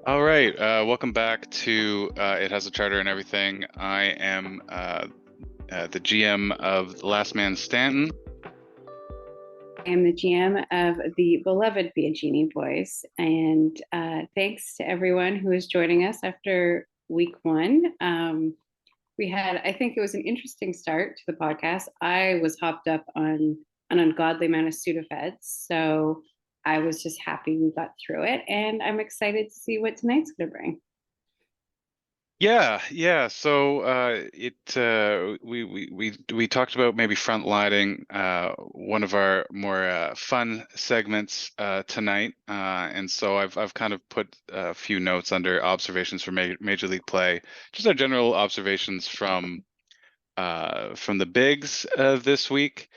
All right, welcome back to It Has a Charter and Everything. I am the GM of The Last Man Stanton. I am the GM of the beloved Be a Genie Boys. And thanks to everyone who is joining us after week one. We had, I think it was an interesting start to the podcast. I was hopped up on an ungodly amount of Sudafeds. So I was just happy we got through it. And I'm excited to see what tonight's going to bring. Yeah. So we talked about maybe front lighting one of our more fun segments tonight, and so I've kind of put a few notes under observations for Major League play, just our general observations from the bigs this week,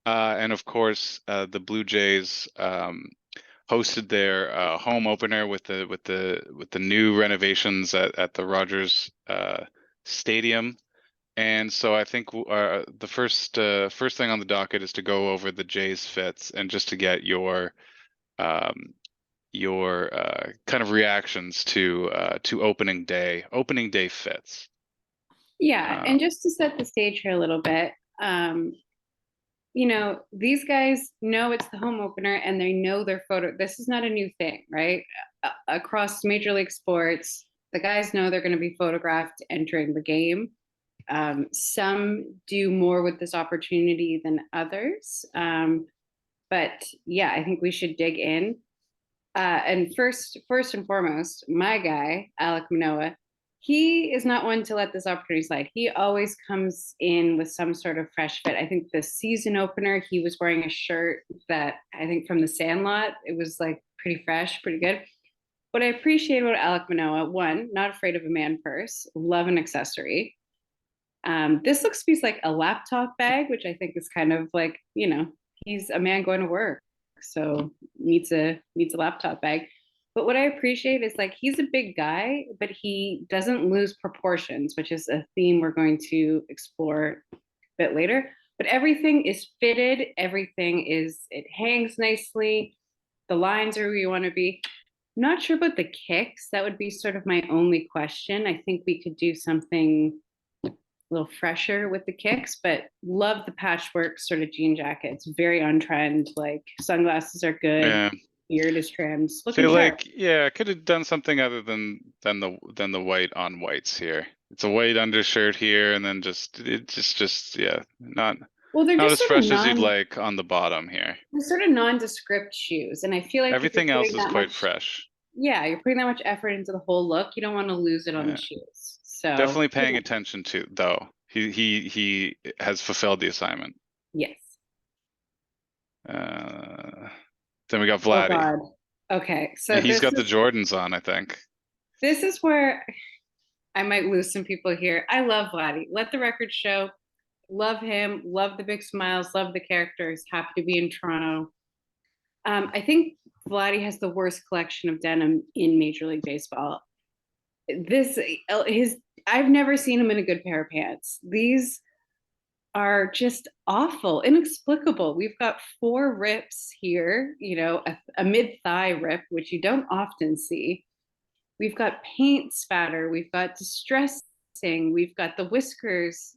and of course the Blue Jays hosted their home opener with the new renovations at the Rogers Stadium. And so I think the first thing on the docket is to go over the Jays fits and just to get um, your kind of reactions to opening day fits. Yeah. Uh, And just to set the stage here a little bit, um, these guys know it's the home opener and they know their photo. This is not a new thing, right? Across major league sports, the guys know they're going to be photographed entering the game. Some do more with this opportunity than others. But yeah, I think we should dig in. And first and foremost, my guy, Alec Manoa, he is not one to let this opportunity slide. He always comes in with some sort of fresh fit. I think the season opener, he was wearing a shirt that I think from the Sandlot, it was like pretty fresh, pretty good. What I appreciate about Alec Manoa, one, not afraid of a man purse, love an accessory. This looks to be like a laptop bag, which I think is kind of like, he's a man going to work, so needs a laptop bag. But what I appreciate is like he's a big guy, but he doesn't lose proportions, which is a theme we're going to explore a bit later. But everything is fitted, it hangs nicely, the lines are where you want to be. Not sure about the kicks. That would be sort of my only question. I think we could do something little fresher with the kicks, but love the patchwork sort of jean jacket. It's very on trend. Like sunglasses are good, yeah. beard is trimmed, looking Feel sharp. like, yeah, I could have done something other than the white on whites here. It's a white undershirt here, and then just yeah, Well, they're not just as sort of fresh as you'd like on the bottom here. they're sort of nondescript shoes, and I feel like if you're Everything else putting is that quite much, fresh. yeah, you're putting that much effort into the whole look, you don't want to lose it on the Yeah. shoes. So Definitely paying attention to though. He has fulfilled the assignment. yes. Uh, then we got Oh Vladdy, God. Okay, and so he's this got the is Jordans on, I think. this is where I might lose some people here. I love Vladdy. Let the record show. Love him. Love the big smiles. Love the characters. Happy to be in Toronto. I think Vladdy has the worst collection of denim in Major League Baseball. This his I've never seen him in a good pair of pants. These are just awful, inexplicable. We've got four rips here, a mid thigh rip, which you don't often see. We've got paint spatter. We've got distressing. We've got the whiskers.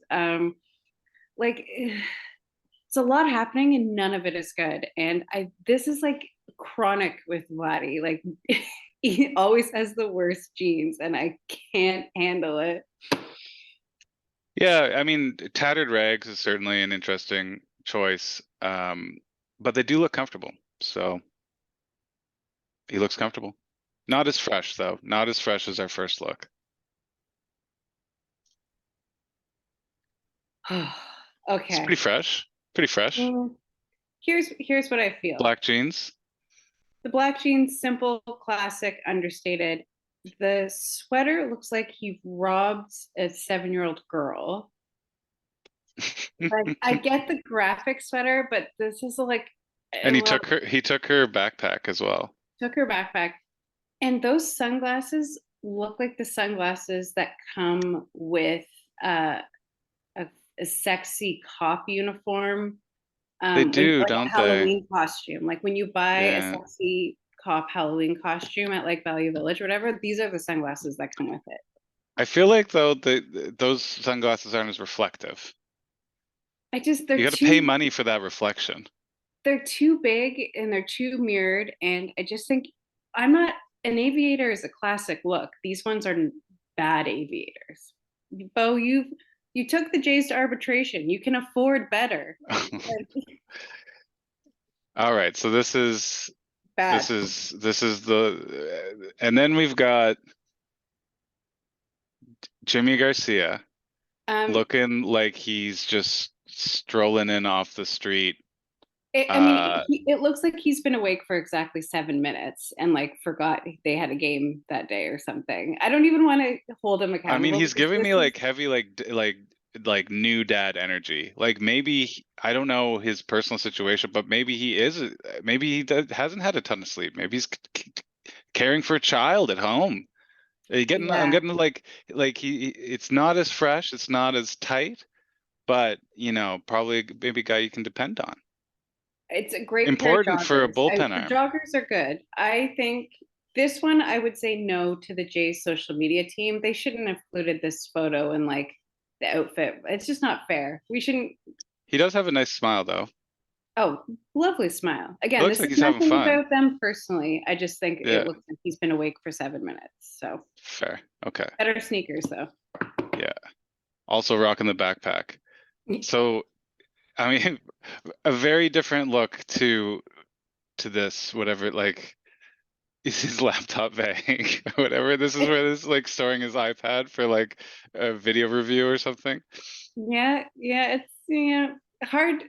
Like it's a lot happening and none of it is good. And this is like chronic with Vladdy. Like he always has the worst jeans and I can't handle it. Yeah, I mean, tattered rags is certainly an interesting choice, but they do look comfortable. So he looks comfortable. Not as fresh though. Not as fresh as our first look. It's Okay. pretty fresh. Pretty fresh. Well, here's what I feel. Black jeans. The black jeans, simple, classic, understated. The sweater looks like he robbed a 7-year-old girl. Like I get the graphic sweater, but this is like And well, he took her backpack as well. took her backpack. And those sunglasses look like the sunglasses that come with a, a sexy cop uniform, They when do, like a don't they? Halloween costume. Like when you buy a Yeah. sexy cop Halloween costume at like Value Village or whatever, these are the sunglasses that come with it. I feel like though those sunglasses aren't as reflective. I just You got to pay money for that reflection. they're too big and they're too mirrored, and I just think I'm not an aviator is a classic look. These ones are bad aviators. Bo, you took the Jays to arbitration. You can afford better. All right, so Bad. this is the and then we've got Jimmy Garcia Um, looking like he's just strolling in off the street. I mean, Uh, it looks like he's been awake for exactly 7 minutes and like forgot they had a game that day or something. I don't even want to hold him I mean, accountable he's because giving this me is like heavy like new dad energy. Like maybe I don't know his personal situation, but maybe he is maybe hasn't had a ton of sleep. Maybe he's caring for a child at home. I'm yeah. getting like it's not as fresh, it's not as tight, but probably maybe a guy you can depend on. It's a great pair of Important for a joggers. bullpen The arm. joggers are good. I think this one, I would say no to the Jays social media team. They shouldn't have included this photo in like the outfit. It's just not fair. We shouldn't. He does have a nice smile though. Oh, lovely smile. It Again, looks this like is he's having nothing fun. about them personally. I just think it Yeah, looks like he's been awake for 7 minutes. So fair. Okay. better sneakers though. Yeah. Also rocking the backpack. So, I mean, a very different look to this, whatever, like is his laptop bag, whatever. This is where this is like storing his iPad for like a video review or something. Yeah, yeah, it's hard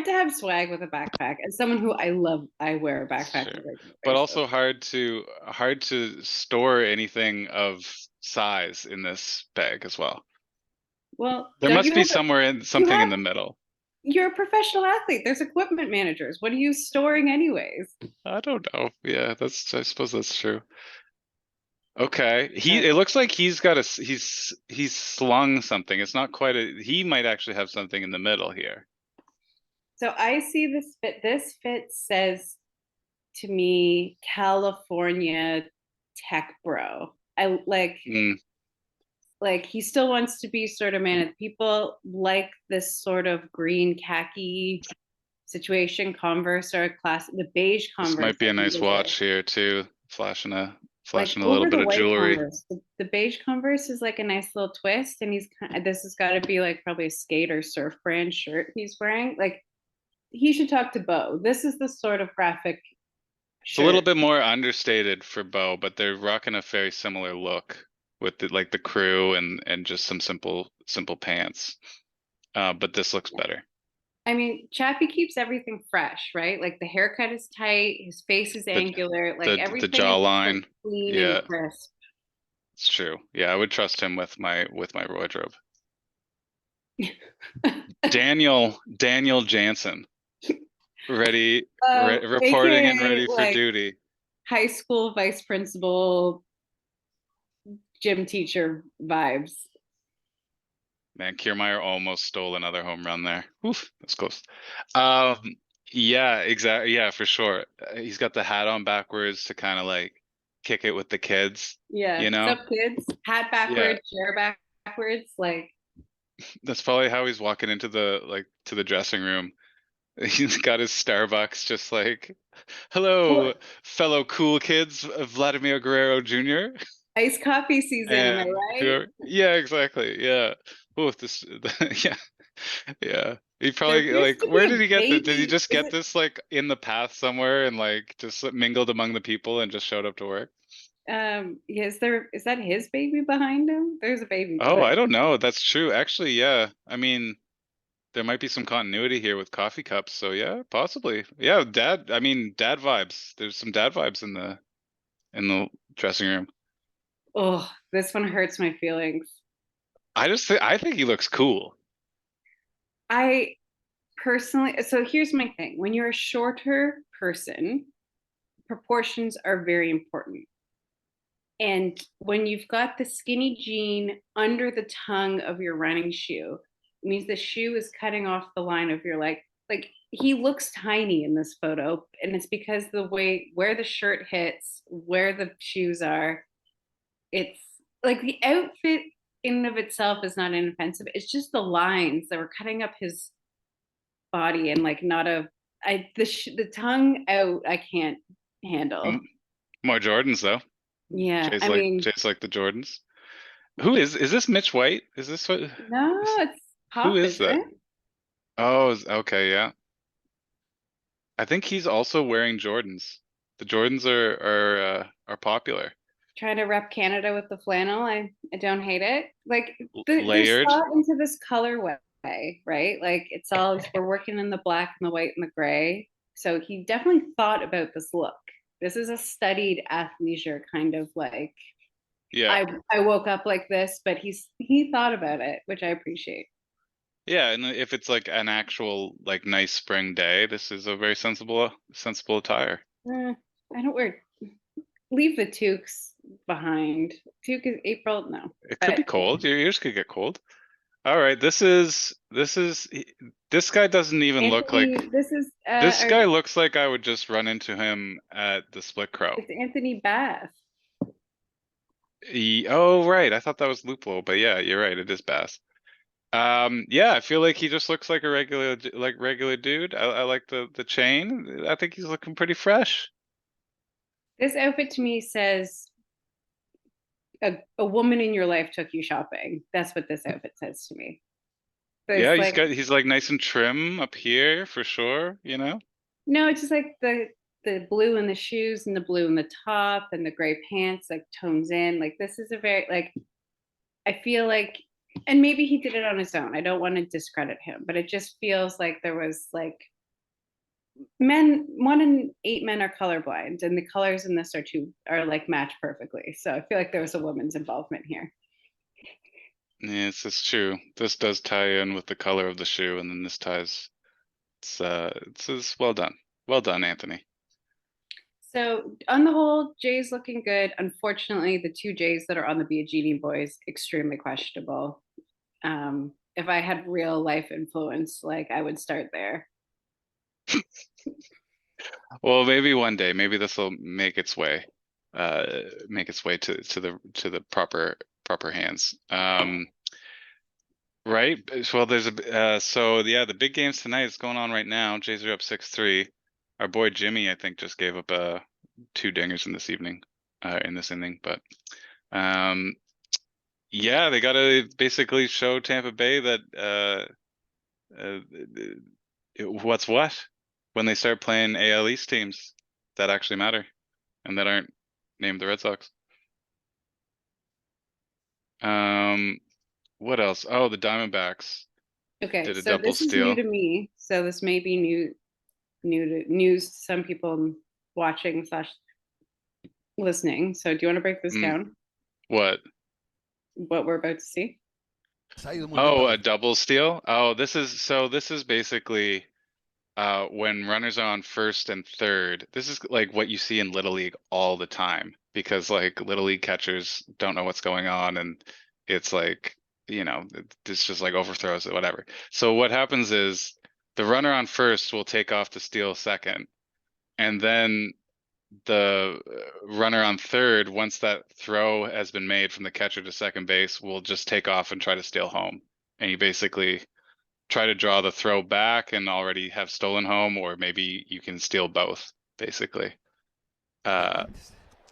to have swag with a backpack. As someone who I wear a backpack on Sure. a regular But basis. also hard to store anything of size in this bag as well. Well, There don't must you be have somewhere in you something in have the middle. you're a professional athlete. There's equipment managers. What are you storing anyways? I don't know. Yeah, I suppose that's true. Okay. Uh, It looks like he's slung something. It's not quite he might actually have something in the middle here. so I see this fit. This fit says to me, California tech bro. I Mm, like he still wants to be sort of man of the people, like this sort of green khaki situation. Converse are a class. The beige this Converse, might be I a think, nice is watch here too. Flashing a little over bit the of white jewelry. Converse. The beige Converse is like a nice little twist, and this has got to be like probably a skate or surf brand shirt he's wearing. Like he should talk to Bo. This is the sort of graphic It's a little shirt. bit more understated for Bo, but they're rocking a very similar look with the crew and just some simple pants. But this looks better. I mean, Chappie keeps everything fresh, right? Like the haircut is tight, his face is The angular, like the everything is just like jawline. clean and Yeah, crisp. it's true. Yeah, I would trust him with my wardrobe. Daniel Jansen, reporting and AKA ready for like duty. high school vice principal, gym teacher vibes. Man, Kiermaier almost stole another home run there. Oof, that's close. Um, yeah, exactly. Yeah, for sure. He's got the hat on backwards to kind of like kick it with the kids, Yeah. you know? What's up, kids? Hat Yeah, backwards, chair backwards. Like, that's probably how he's walking into the dressing room. He's got his Starbucks, just like, well, hello, fellow cool kids, Vladimir Guerrero Jr. iced coffee season, am I and right? whoever. Yeah, exactly. Yeah. Oh, this. Yeah. Yeah. He There probably appears like, to be where a did he get that? Did he baby. just get this like in the path somewhere and like just mingled among the people and just showed up to work? Is that his baby behind him? There's a baby Oh, I behind don't know. That's true. Actually, yeah. I mean, there might be some continuity here with coffee cups. So yeah, possibly. Yeah, I mean, dad vibes. There's some dad vibes in the dressing room. Oh, this one hurts my feelings. I think he looks cool. I personally, so here's my thing. When you're a shorter person, proportions are very important. And when you've got the skinny jean under the tongue of your running shoe, it means the shoe is cutting off the line of your leg. Like he looks tiny in this photo, and it's because the way where the shirt hits, where the shoes are, it's like the outfit in and of itself is not inoffensive. It's just the lines that were cutting up his body and like not a the tongue out I can't handle. More Jordans though. Yeah, Jay's I like mean, Jay's like the Jordans. Is this Mitch White? Is this what no, is, it's who Pop, is isn't that? it? Oh, okay, yeah. I think he's also wearing Jordans. The Jordans are popular. Trying to rep Canada with the flannel. I don't hate it. Like there's Layered. thought into this colorway, right? Like it's all we're working in the black and the white and the gray. So he definitely thought about this look. This is a studied athleisure kind of like Yeah. I woke up like this, but he thought about it, which I appreciate. Yeah, and if it's like an actual like nice spring day, this is a very sensible attire. I don't wear leave the toques behind. Toque is April, no. It could But be cold. Your ears could get cold. All right, this guy doesn't even look like Anthony, this is this guy looks like I would just run into him at the Split Crow. it's Anthony Bath. Oh, right. I thought that was Loophole, but yeah, you're right. It is Bass. Yeah, I feel like he just looks like a regular dude. I like the chain. I think he's looking pretty fresh. This outfit to me says a woman in your life took you shopping. That's what this outfit says to me. Yeah, There's like he's like nice and trim up here for sure, you know? no, it's just like the blue in the shoes and the blue in the top and the gray pants like tones in. Like this is a very like I feel like and maybe he did it on his own. I don't want to discredit him, but it just feels like there was like men 1 in 8 men are colorblind and the colors in this are like match perfectly, so I feel like there was a woman's involvement here. Yes, it's true. This does tie in with the color of the shoe, and then this ties. It's well done. Well done, Anthony. So on the whole, Jay's looking good. Unfortunately, the two Jays that are on the Biagini boys extremely questionable. If I had real life influence, like I would start there. Well, maybe one day, maybe this will make its way to the proper hands. Right. Well, there's so yeah, the big games tonight is going on right now. Jays are up 6-3. Our boy Jimmy, I think, just gave up two dingers in this evening, in this inning. But um, yeah, they got to basically show Tampa Bay that uh, what's what when they start playing AL East teams that actually matter and that aren't named the Red Sox. What else? Oh, the Diamondbacks Okay, did a so double this is new steal. to me. So this may be new to news to some people watching slash listening. So do you want to break this Mm, down? what? What we're about to see? Oh, a double steal? Oh, this is basically when runners are on first and third. This is like what you see in Little League all the time because like Little League catchers don't know what's going on and it's like, it's just like overthrows it, whatever. So what happens is the runner on first will take off to steal second, and then the runner on third, once that throw has been made from the catcher to second base, will just take off and try to steal home. And you basically try to draw the throw back and already have stolen home, or maybe you can steal both, basically. Uh,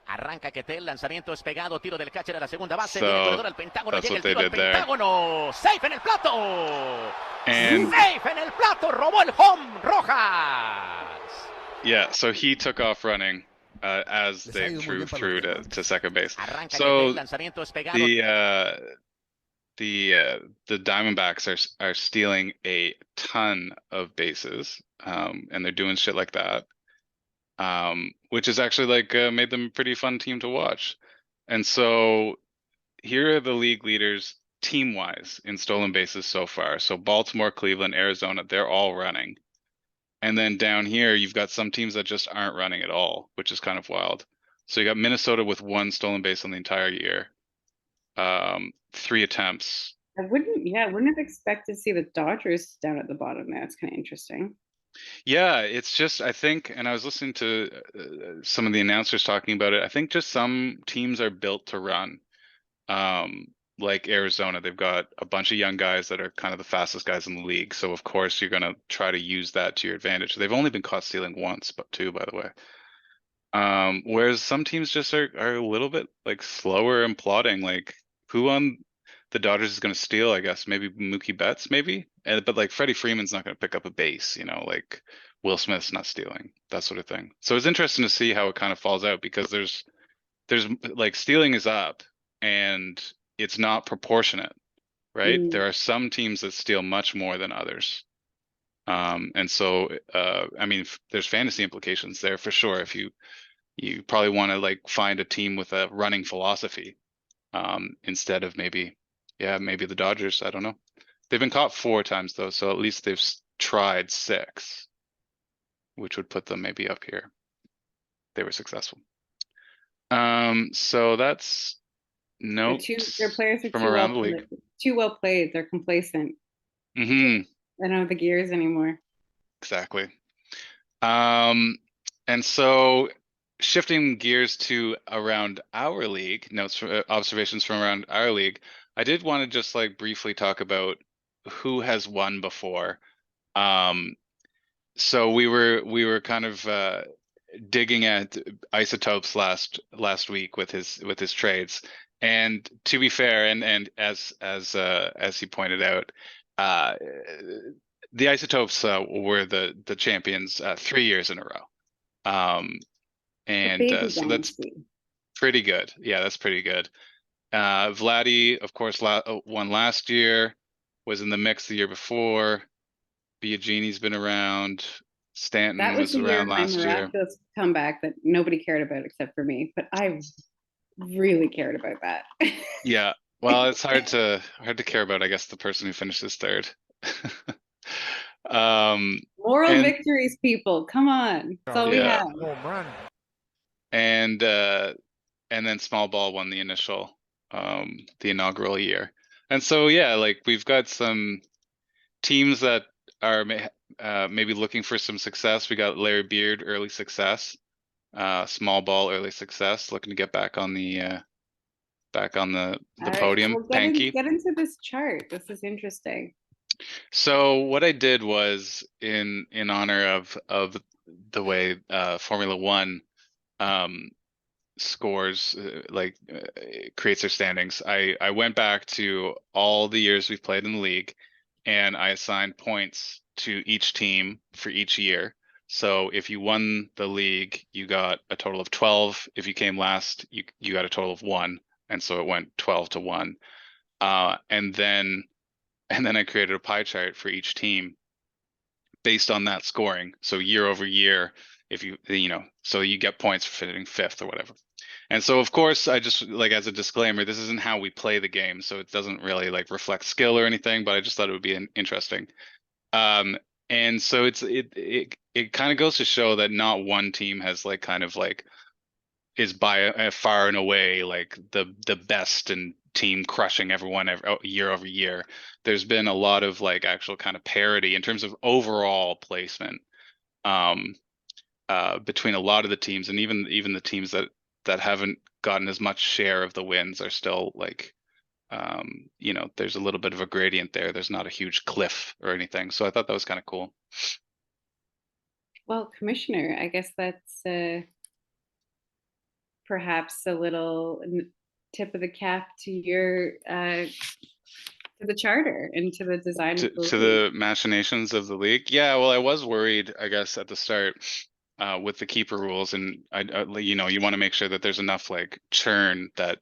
Arranca Quetel, lanzamiento es pegado, tiro del catcher a la segunda base, viene so corredor al Pentágono, that's llega what el they tiro al did there. Pentágono, safe en el plato, And safe en el plato, robó el home, Rojas. yeah, so he took off running as they threw through to second base. Arranca So Quetel, lanzamiento es pegado. The Diamondbacks are stealing a ton of bases, and they're doing shit like that, which is actually like made them a pretty fun team to watch. And so here are the league leaders team-wise in stolen bases so far. So Baltimore, Cleveland, Arizona, they're all running. And then down here, you've got some teams that just aren't running at all, which is kind of wild. So you got Minnesota with one stolen base on the entire year, 3 attempts. I wouldn't have expected to see the Dodgers down at the bottom there. It's kind of interesting. Yeah, it's just I think, and I was listening to some of the announcers talking about it. I think just some teams are built to run. Um, like Arizona, they've got a bunch of young guys that are kind of the fastest guys in the league. So of course you're gonna try to use that to your advantage. They've only been caught stealing once, but two, by the way. Whereas some teams just are a little bit like slower and plodding. Like who on the Dodgers is going to steal? I guess maybe Mookie Betts, maybe. But like Freddie Freeman's not going to pick up a base. Like Will Smith's not stealing, that sort of thing. So it's interesting to see how it kind of falls out because there's like stealing is up and it's not proportionate, right? Mm. There are some teams that steal much more than others. And so, I mean, there's fantasy implications there for sure. If you probably want to like find a team with a running philosophy, instead of maybe the Dodgers. I don't know. They've been caught 4 times though, so at least they've tried 6, which would put them maybe up here. They were successful. So that's Their notes players are from around the league. too well played. They're complacent. Mm-hmm. They don't have the gears anymore. Exactly. And so shifting gears to around our league, notes from observations from around our league, I did want to just like briefly talk about who has won before. So we were kind of digging at Isotopes last week with his trades. And to be fair, and as he pointed out, uh, the Isotopes were the champions 3 years in a row. The And baby so that's dynasty. pretty good. Yeah, that's pretty good. Vladdy, of course, won last year, was in the mix the year before. Biagini's been around. That Stanton was was the year around of my last year. miraculous comeback that nobody cared about except for me. But I really cared about that. Yeah. Well, it's hard to care about, I guess, the person who finishes third. Um, Moral and victories, people. Come on. That's all we yeah, have. and and then Small Ball won the inaugural year. And so yeah, like we've got some teams that are maybe looking for some success. We got Larry Beard, early success. Small Ball, early success, looking to get back on All the right. podium. Well, Panky. get into this chart. This is interesting. So what I did was in honor of the way Formula One um, scores creates their standings. I went back to all the years we've played in the league, and I assigned points to each team for each year. So if you won the league, you got a total of 12. If you came last, you got a total of 1, and so it went 12 to 1. And then I created a pie chart for each team based on that scoring. So year over year, if so you get points for finishing 5th or whatever. And so, of course, I just like as a disclaimer, this isn't how we play the game, so it doesn't really like reflect skill or anything. But I just thought it would be interesting. And so it kind of goes to show that not one team has like kind of like is by far and away like the best and team crushing everyone year over year. There's been a lot of like actual kind of parity in terms of overall placement um, between a lot of the teams, and even the teams that haven't gotten as much share of the wins are still like there's a little bit of a gradient there. There's not a huge cliff or anything. So I thought that was kind of cool. Well, Commissioner, I guess that's perhaps a little tip of the cap to your to the charter and to the design to, of the to league. the machinations of the league. Yeah, well, I was worried, I guess, at the start with the keeper rules, and you want to make sure that there's enough like churn that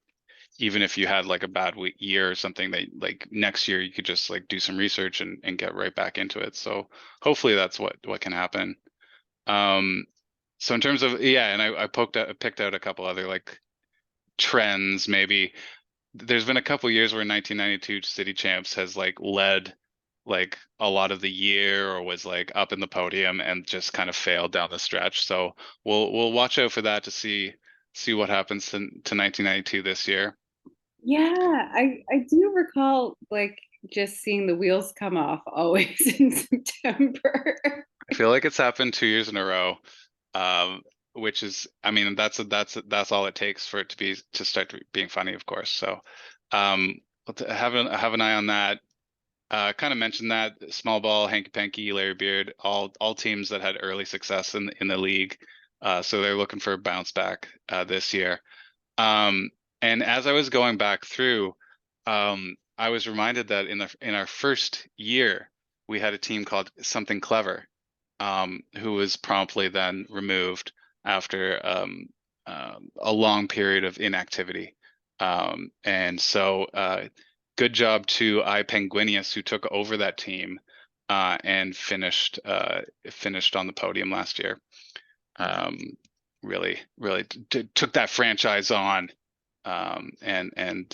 even if you had like a bad year or something, that like next year you could just like do some research and get right back into it. So hopefully that's what can happen. So in terms of and I picked out a couple other like trends maybe. There's been a couple years where 1992 City Champs has like led like a lot of the year or was like up in the podium and just kind of failed down the stretch. So we'll watch out for that to see what happens to 1992 this year. Yeah, I do recall like just seeing the wheels come off always in September. I feel like it's happened 2 years in a row. Which is, I mean, that's all it takes for it to start being funny, of course. So, have an eye on that. Kind of mentioned that small ball, hanky panky, Larry Beard, all teams that had early success in the league. So they're looking for a bounce back this year. And as I was going back through, I was reminded that in our first year, we had a team called Something Clever, who was promptly then removed after a long period of inactivity. And so good job to I Penguinius, who took over that team and finished on the podium last year. Really took that franchise on and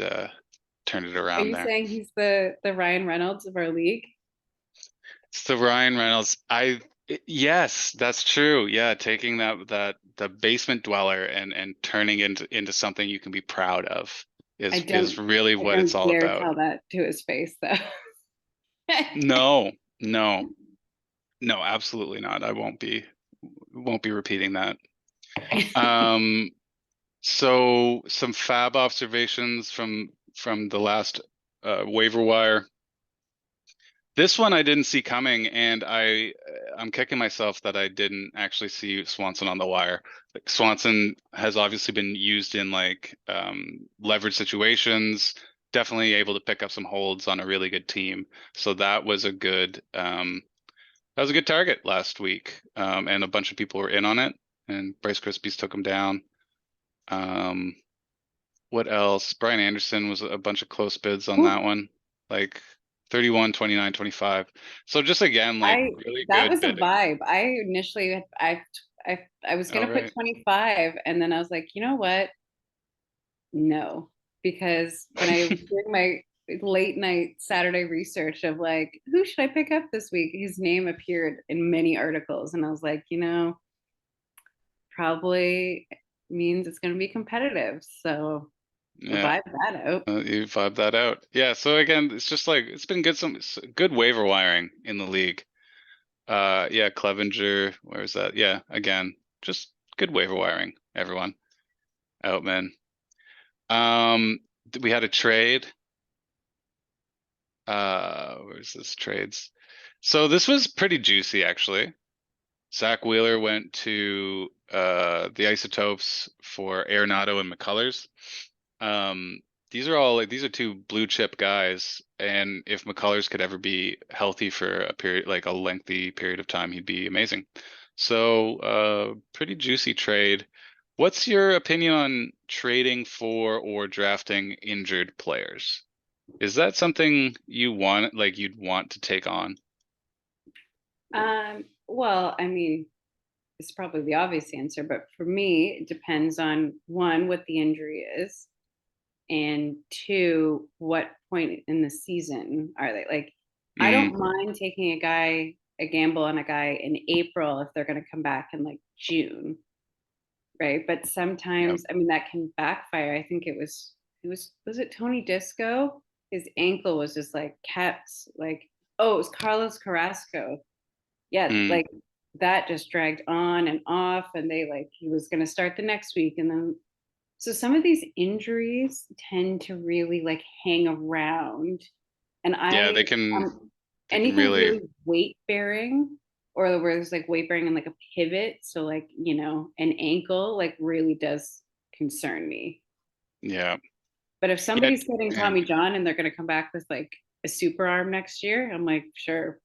turned it Are around you there. saying he's the Ryan Reynolds of our league? So Ryan Reynolds, yes, that's true. Yeah, taking the basement dweller and turning into something you can be proud of is really I what it's don't all dare about. tell that to his face though. No, no, no, absolutely not. I won't be repeating that. So some fab observations from the last waiver wire. This one I didn't see coming, and I'm kicking myself that I didn't actually see Swanson on the wire. Like, Swanson has obviously been used in like leverage situations, definitely able to pick up some holds on a really good team. So that was a good target last week, and a bunch of people were in on it, and Bryce Crispy's took him down. What else? Brian Anderson was a bunch of close bids on that one, like 31, 29, 25. So just again, like really That good was a bidding. vibe. I initially I was gonna Oh, put right. 25, and then I was like, you know what? No, because when I was doing my late night Saturday research of like, who should I pick up this week? His name appeared in many articles, and I was like, probably means it's going to be competitive. So Yeah, vibe that out. you vibe that out. Yeah, so again, it's just like it's been good waiver wiring in the league. Yeah, Clevenger, where's that? Yeah, again, just good waiver wiring, everyone. Outman. We had a trade. Where's this trades? So this was pretty juicy, actually. Zach Wheeler went to the Isotopes for Arenado and McCullers. These are two blue chip guys, and if McCullers could ever be healthy for a period, like a lengthy period of time, he'd be amazing. So pretty juicy trade. What's your opinion on trading for or drafting injured players? Is that something you'd want to take on? Well, I mean, it's probably the obvious answer, but for me, it depends on one, what the injury is, and two, what point in the season are they? Like, I Mm, don't mind taking a gamble on a guy in April if they're going to come back in like June, right? But yeah. sometimes, I mean, that can backfire. I think was it Tony Disco? His ankle was just like kept like, oh, it was Carlos Carrasco. Yeah, Mm, like that just dragged on and off, and he was going to start the next week, and then so some of these injuries tend to really like hang around, and yeah, um, they can anything really, really weight bearing, or where there's like weight bearing and like a pivot, so like an ankle like really does concern me. yeah. But if Yeah, somebody's getting and Tommy John and they're going to come back with like a super arm next year, I'm like, sure.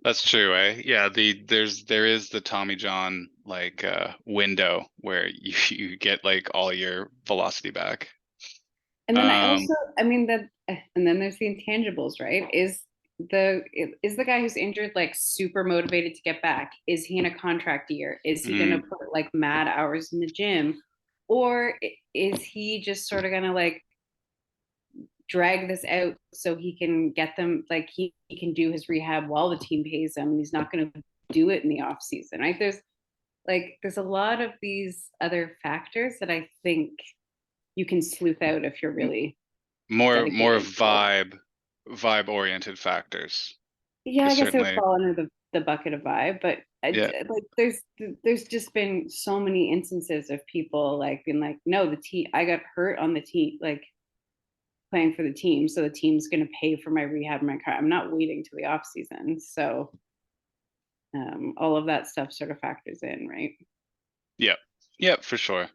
that's true, eh? Yeah, there is the Tommy John like window where you get like all your velocity back. And then Um, I mean that, and then there's the intangibles, right? Is the guy who's injured like super motivated to get back? Is he in a contract year? Is he going to mm, put like mad hours in the gym, or is he just sort of going to like drag this out so he can get them like he can do his rehab while the team pays him, and he's not going to do it in the off season, right? There's a lot of these other factors that I think you can sleuth out if you're m- really more dedicated to it. vibe oriented factors. Yeah, Because I guess it would certainly, fall under the bucket of vibe, but Yeah. like there's just been so many instances of people like being like, no, the team, I got hurt on the team, like playing for the team, so the team's going to pay for my rehab and my car. I'm not waiting till the off season. So all of that stuff sort of factors in, right? Yeah. Yeah, for sure.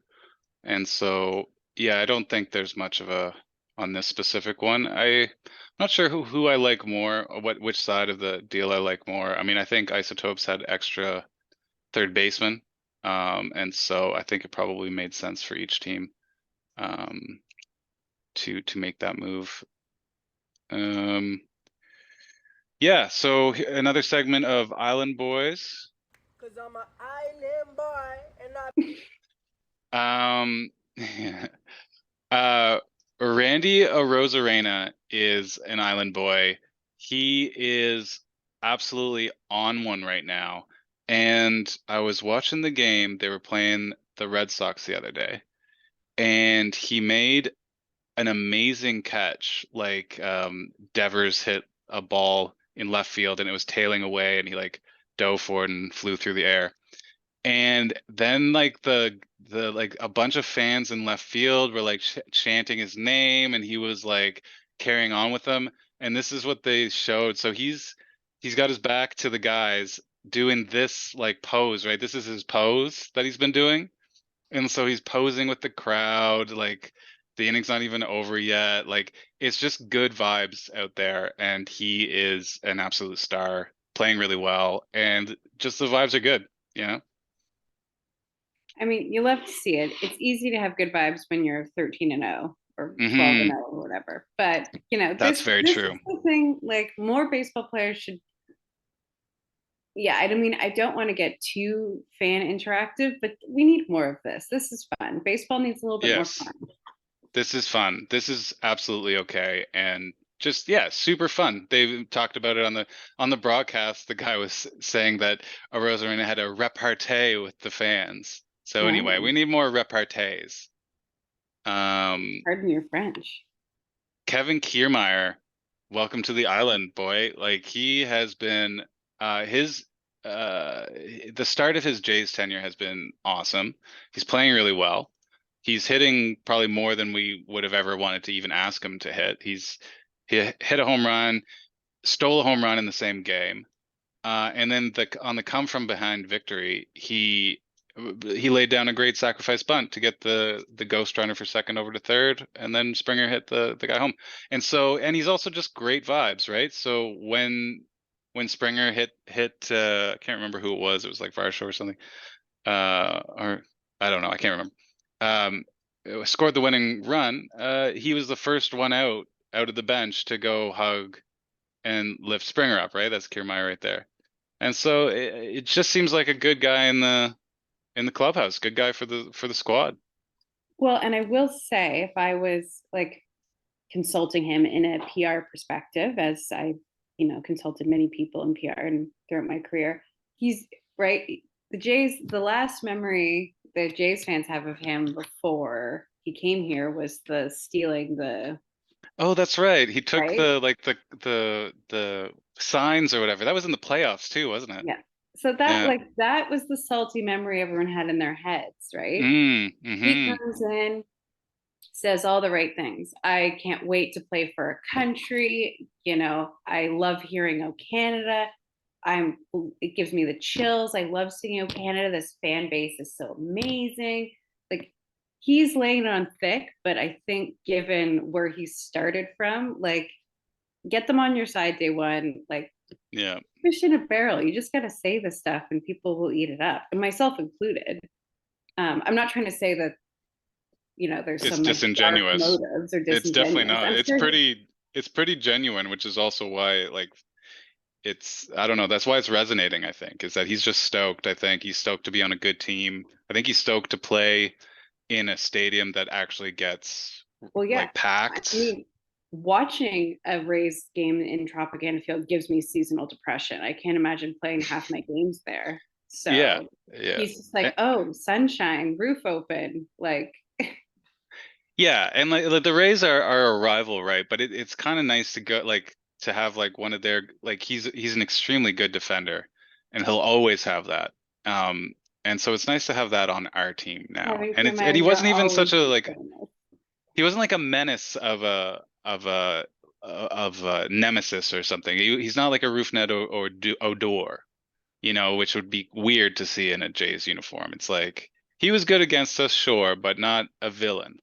And so, yeah, I don't think there's much of a on this specific one. I'm not sure who I like more or which side of the deal I like more. I mean, I think Isotopes had extra third baseman. And so I think it probably made sense for each team um to make that move. Yeah, so another segment of Island Boys. Cause I'm an island boy and Yeah. Randy Arozarena is an island boy. He is absolutely on one right now. And I was watching the game. They were playing the Red Sox the other day, and he made an amazing catch. Like Devers hit a ball in left field and it was tailing away, and he like dove for it and flew through the air. And then like the like a bunch of fans in left field were like chanting his name, and he was like carrying on with them. And this is what they showed. So he's got his back to the guys doing this like pose, right? This is his pose that he's been doing. And so he's posing with the crowd, like the inning's not even over yet. Like it's just good vibes out there, and he is an absolute star, playing really well, and just the vibes are good, you know? I mean, you love to see it. It's easy to have good vibes when you're 13-0 or 12 Hmm. and 0 or whatever. But you know, That's very this true. is the thing. Like more baseball players should. Yeah, I mean, I don't want to get too fan interactive, but we need more of this. This is fun. Baseball needs a little bit more Yes, fun. this is fun. This is absolutely okay, and just yeah, super fun. They talked about it on the broadcast. The guy was saying that Arozarena had a repartee with the fans. So anyway, Oh, we need more repartees. Um, pardon your French. Kevin Kiermaier, welcome to the island, boy. Like he has been his the start of his Jays tenure has been awesome. He's playing really well. He's hitting probably more than we would have ever wanted to even ask him to hit. He hit a home run, stole a home run in the same game. And then on the come from behind victory, he laid down a great sacrifice bunt to get the ghost runner for second over to third, and then Springer hit the guy home. And so, and he's also just great vibes, right? So when Springer hit I can't remember who it was. It was like Varsho or something. Or I don't know, I can't remember. Scored the winning run. He was the first one out of the bench to go hug and lift Springer up, right? That's Kiermaier right there. And so it just seems like a good guy in the clubhouse, good guy for the squad. Well, and I will say, if I was like consulting him in a PR perspective, as I, consulted many people in PR and throughout my career, he's right. The Jays, the last memory the Jays fans have of him before he came here was the stealing the Oh, that's right. He took right. the signs or whatever. That was in the playoffs too, wasn't it? Yeah. So that Yeah. like that was the salty memory everyone had in their heads, right? He Mm-hmm. comes in, says all the right things. I can't wait to play for a country. I love hearing "Oh Canada." It gives me the chills. I love singing "Oh Canada." This fan base is so amazing. Like he's laying it on thick, but I think given where he started from, like get them on your side day one, like Yeah. fish in a barrel. You just got to say this stuff and people will eat it up, and myself included. I'm not trying to say that there's It's some like dark disingenuous. motives or It's definitely disingenuous. not. I'm sure It's pretty genuine, which is also why like I don't know, that's why it's resonating, I think, is that he's just stoked. I think he's stoked to be on a good team. I think he's stoked to play in a stadium that actually gets well, yeah. like I packed. mean, watching a Rays game in Tropicana Field gives me seasonal depression. I can't imagine playing half my games there. Yeah, So yeah. he's just like, oh, sunshine, roof open, like. Yeah, and like the Rays are a rival, right? But it's kind of nice to go like to have like one of their like he's an extremely good defender. and he'll always have that. And so it's nice to have that on our team now. Having And Tim and he Edgar wasn't even always such a be like so nice. he wasn't like a menace of a nemesis or something. He's not like a Roofnet or Odor, which would be weird to see in a Jays uniform. It's like he was good against us, sure, but not a villain.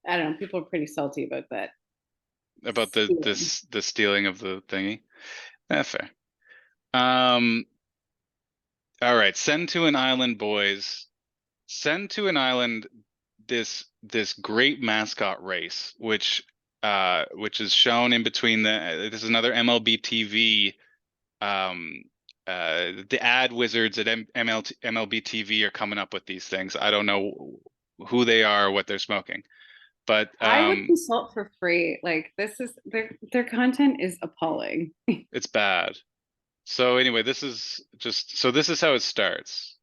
I don't know. People are pretty salty about that. About Stealing. the stealing of the thingy. Fair. Um, all right, send to an island, boys. Send to an island this great mascot race, which is shown in between this is another MLB TV. The ad wizards at MLB TV are coming up with these things. I don't know who they are or what they're smoking, but I would consult for free. Like this is their content is appalling. it's bad. So anyway, this is how it starts.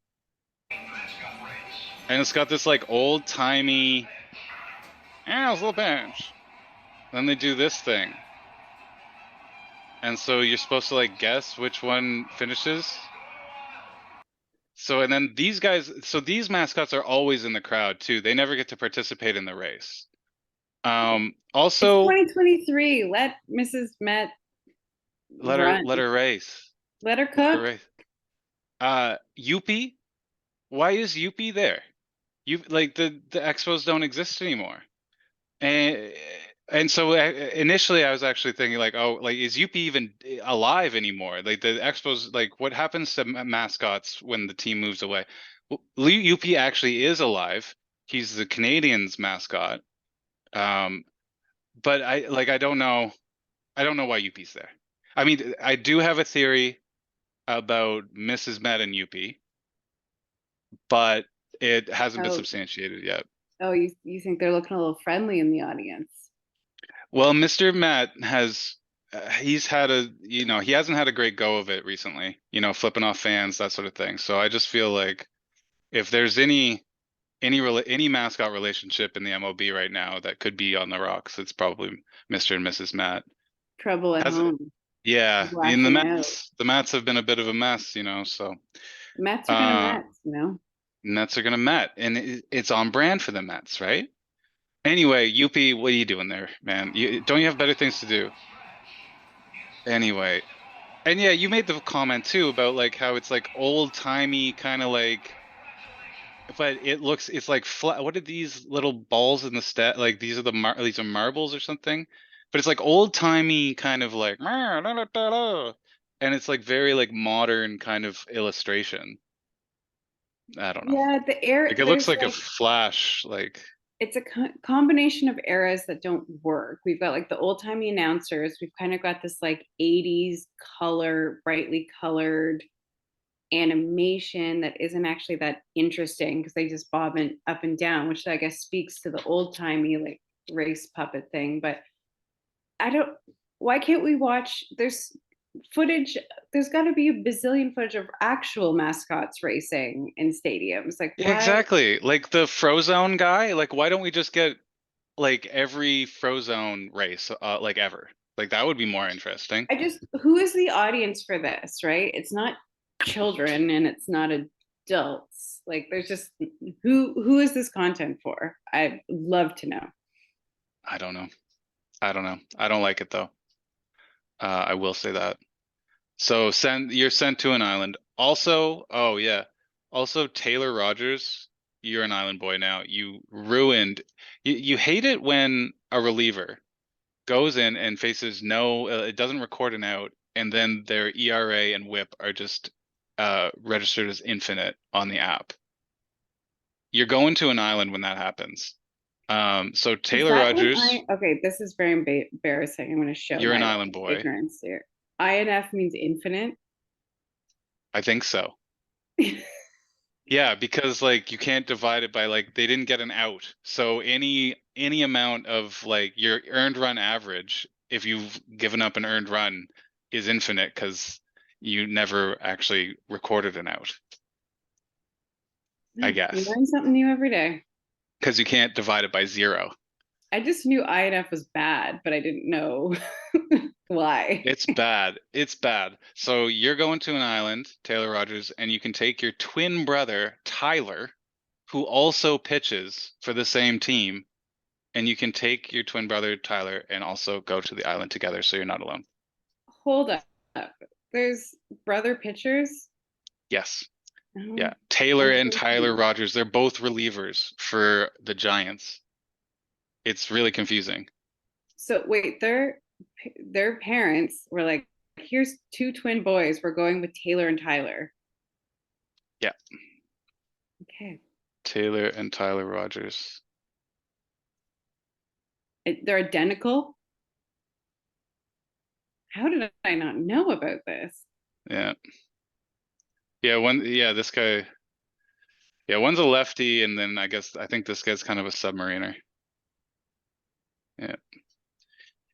And it's got this like old timey, it's a little bench. Then they do this thing. And so you're supposed to like guess which one finishes. So and then these mascots are always in the crowd too. They never get to participate in the race. It's Also 2023. Let Mrs. Met run. let her race. Let her Let her cook. race. Yuppie? Why is Yuppie there? You like the expos don't exist anymore. And so initially I was actually thinking like, oh, like is Yuppie even alive anymore? Like the Expos, like what happens to mascots when the team moves away? Well, Yuppie actually is alive. He's the Canadians mascot. But I don't know. I don't know why Yuppie's there. I mean, I do have a theory about Mrs. Met and Yuppie, but it hasn't been Oh, substantiated yet. oh, you think they're looking a little friendly in the audience? Well, Mr. Matt has he's had he hasn't had a great go of it recently, flipping off fans, that sort of thing. So I just feel like if there's any mascot relationship in the MLB right now that could be on the rocks, it's probably Mr. and Mrs. Matt. Trouble at Has it? home. Yeah, in Lashing out. The Mats have been a bit of a mess, so Mets are gonna uh Mets. Mets are gonna Met, and it's on brand for the Mets, right? Anyway, Yuppie, what are you doing there, man? Don't you have better things to do? Anyway, and yeah, you made the comment too about like how it's like old timey kind of like, but it's like flat. What are these little balls in the like these are these are marbles or something? But it's like old timey kind of like, and it's like very like modern kind of illustration. I don't know. Yeah, the air Like it looks there's like a like flash, like it's a combination of eras that don't work. We've got like the old-timey announcers. We've kind of got this like 80s brightly colored animation that isn't actually that interesting because they just bob up and down, which I guess speaks to the old-timey like race puppet thing. But I don't, why can't we watch? There's footage, there's got to be a bazillion footage of actual mascots racing in stadiums. Like, yeah, why? exactly. Like the Frozone guy. Like, why don't we just get like every Frozone race, like ever? Like that would be more interesting. Who is the audience for this, right? It's not children and it's not adults. Like, there's just who is this content for? I'd love to know. I don't know. I don't know. I don't like it though. I will say that. So you're sent to an island. Also, oh yeah. Also, Taylor Rogers, you're an island boy now. You hate it when a reliever goes in and faces it doesn't record an out, and then their ERA and WHIP are just registered as infinite on the app. You're going to an island when that happens. So Is Taylor that when Rogers, okay, this is very embarrassing. I'm going to show you're an my island boy. ignorance here. INF means infinite. I think so. Yeah, because like you can't divide it by like they didn't get an out. So any amount of like your earned run average, if you've given up an earned run, is infinite because you never actually recorded an out. I You guess. learn something new every day. Because you can't divide it by 0. I just knew INF was bad, but I didn't know why. It's bad. It's bad. So you're going to an island, Taylor Rogers, and you can take your twin brother, Tyler, who also pitches for the same team, and you can take your twin brother, Tyler, and also go to the island together so you're not alone. Hold up. There's brother pitchers? Yes. Oh, Yeah. Taylor I'm and so Tyler confused. Rogers, they're both relievers for the Giants. It's really confusing. So wait, their parents were like, here's two twin boys. We're going with Taylor and Tyler. Yeah. Okay. Taylor and Tyler Rogers. They're identical. How did I not know about this? Yeah. Yeah, this guy. Yeah, one's a lefty, and then I think this guy's kind of a submariner. Yeah.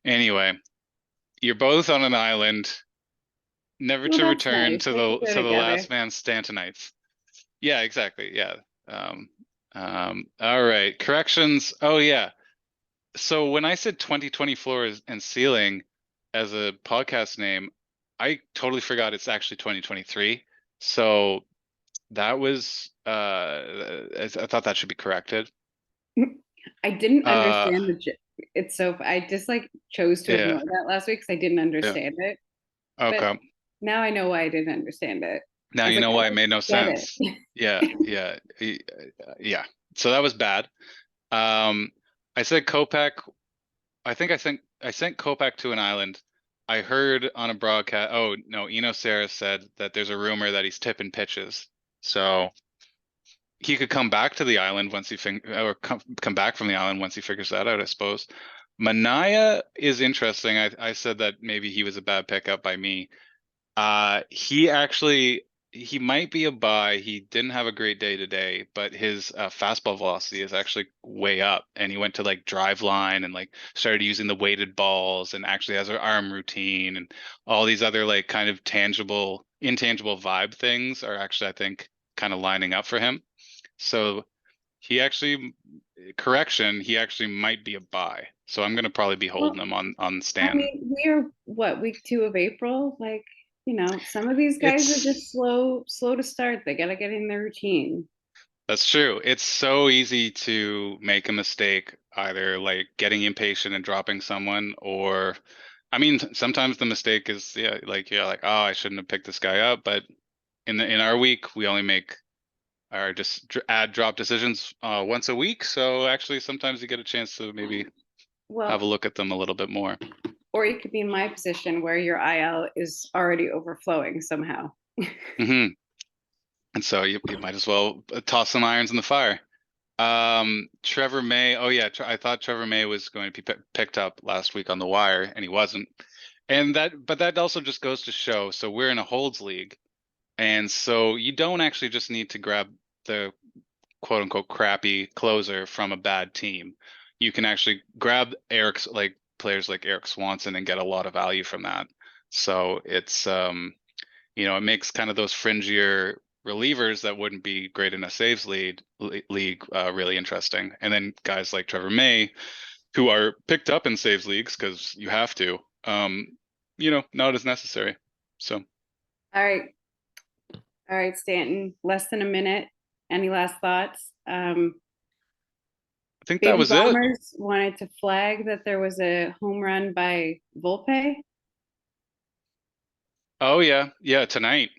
Anyway, you're both on an island, never Well, to that's return nice. to They could go the together. last man Stantonites. Yeah, exactly. Yeah. All right. Corrections. Oh yeah. So when I said 2020 floors and ceiling as a podcast name, I totally forgot it's actually 2023. So that was I thought that should be corrected. I didn't Uh understand it's so I just like chose to yeah, ignore that last week because I didn't yeah. understand it. But Okay. now I know why I didn't understand it. Now I was you like, know I why it just made no get sense. it. Yeah, yeah, yeah. So that was bad. Um, I said Kopak. I sent Kopak to an island. I heard on a broadcast. Oh no, Eno Sarah said that there's a rumor that he's tipping pitches. So he could come back to the island once or come back from the island once he figures that out, I suppose. Manaya is interesting. I said that maybe he was a bad pickup by me. He might be a buy. He didn't have a great day today, but his fastball velocity is actually way up, and he went to like drive line and like started using the weighted balls, and actually has an arm routine, and all these other like kind of intangible vibe things are actually, I think, kind of lining up for him. So he actually, correction, he actually might be a buy. So I'm gonna probably be Well, holding him on I Stanton. mean, we are what, week 2 of April? Like, some of these guys are It's just slow to start. They gotta get in their routine. That's true. It's so easy to make a mistake, either like getting impatient and dropping someone, or I mean, sometimes the mistake is, yeah, like you're like, oh, I shouldn't have picked this guy up. But in our week, we only make our just add drop decisions once a week. So actually, sometimes you get a chance to maybe have a Well, look at them a little bit more. or you could be in my position where your IL is already overflowing somehow. Hmm. And so you might as well toss some irons in the fire. Trevor May. Oh yeah, I thought Trevor May was going to be picked up last week on the wire, and he wasn't. But that also just goes to show. So we're in a holds league, and so you don't actually just need to grab the quote unquote crappy closer from a bad team. You can actually grab players like Eric Swanson and get a lot of value from that. So it's it makes kind of those fringier relievers that wouldn't be great in a saves league really interesting. And then guys like Trevor May, who are picked up in saves leagues because you have to, not as necessary. So All right. All right, Stanton, less than a minute. Any last thoughts? I think that Baby was it. Bombers wanted to flag that there was a home run by Volpe. Oh yeah, tonight.